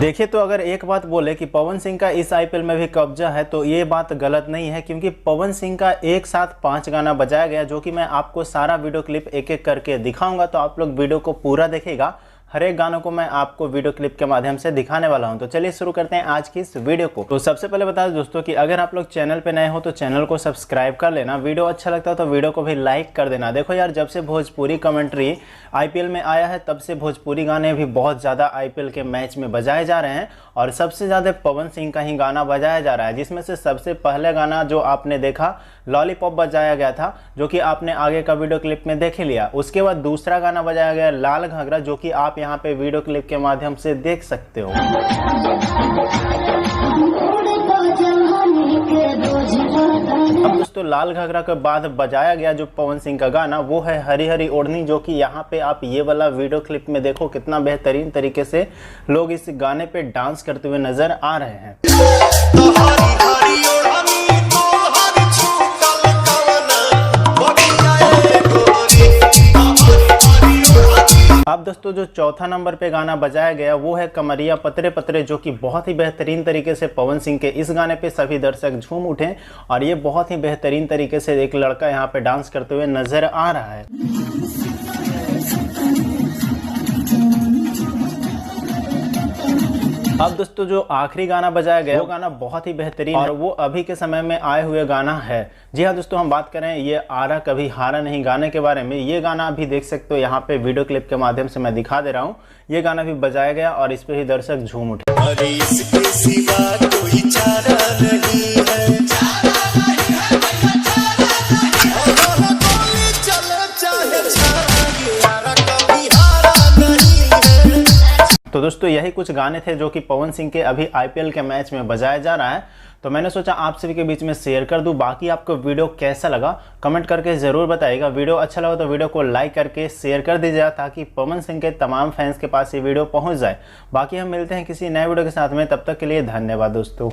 देखिए, तो अगर एक बात बोले कि पवन सिंह का इस आईपीएल में भी कब्जा है तो ये बात गलत नहीं है, क्योंकि पवन सिंह का एक साथ 5 गाना बजाया गया, जो कि मैं आपको सारा वीडियो क्लिप एक एक करके दिखाऊंगा। तो आप लोग वीडियो को पूरा देखिएगा, हर एक गानों को मैं आपको वीडियो क्लिप के माध्यम से दिखाने वाला हूं। तो चलिए शुरू करते हैं आज की इस वीडियो को। तो सबसे पहले बता दें दोस्तों कि अगर आप लोग चैनल पे नए हो तो चैनल को सब्सक्राइब कर लेना, वीडियो अच्छा लगता है तो वीडियो को भी लाइक कर देना। देखो यार, जब से भोजपुरी कमेंट्री आईपीएल में आया है तब से भोजपुरी गाने भी बहुत ज़्यादा आईपीएल के मैच में बजाए जा रहे हैं, और सबसे ज़्यादा पवन सिंह का ही गाना बजाया जा रहा है, जिसमें से सबसे पहले गाना जो आपने देखा लॉलीपॉप बजाया गया था, जो कि आपने आगे का वीडियो क्लिप में देख लिया। उसके बाद दूसरा गाना बजाया गया लाल घाघरा, जो कि आप यहाँ पे वीडियो क्लिप के माध्यम से देख सकते हो। अब दोस्तों लाल घाघरा के बाद बजाया गया जो पवन सिंह का गाना वो है हरी हरी ओढ़नी, जो कि यहाँ पे आप ये वाला वीडियो क्लिप में देखो कितना बेहतरीन तरीके से लोग इस गाने पे डांस करते हुए नजर आ रहे हैं। अब दोस्तों जो चौथा नंबर पे गाना बजाया गया वो है कमरिया पतरे पतरे, जो कि बहुत ही बेहतरीन तरीके से पवन सिंह के इस गाने पे सभी दर्शक झूम उठे, और ये बहुत ही बेहतरीन तरीके से एक लड़का यहाँ पे डांस करते हुए नजर आ रहा है। अब दोस्तों जो आखिरी गाना बजाया गया वो गाना बहुत ही बेहतरीन है, और वो अभी के समय में आए हुए गाना है। जी हाँ दोस्तों, हम बात करें ये आरा कभी हारा नहीं गाने के बारे में। ये गाना अभी देख सकते हो, यहाँ पे वीडियो क्लिप के माध्यम से मैं दिखा दे रहा हूँ। ये गाना भी बजाया गया और इस पे ही दर्शक झूम उठे। अरे इसके सिवा कोई चारा नहीं है, तो दोस्तों यही कुछ गाने थे जो कि पवन सिंह के अभी आईपीएल के मैच में बजाया जा रहा है। तो मैंने सोचा आप सभी के बीच में शेयर कर दूं। बाकी आपको वीडियो कैसा लगा कमेंट करके ज़रूर बताइएगा। वीडियो अच्छा लगा तो वीडियो को लाइक करके शेयर कर दीजिएगा, ताकि पवन सिंह के तमाम फैंस के पास ये वीडियो पहुंच जाए। बाकी हम मिलते हैं किसी नए वीडियो के साथ में, तब तक के लिए धन्यवाद दोस्तों।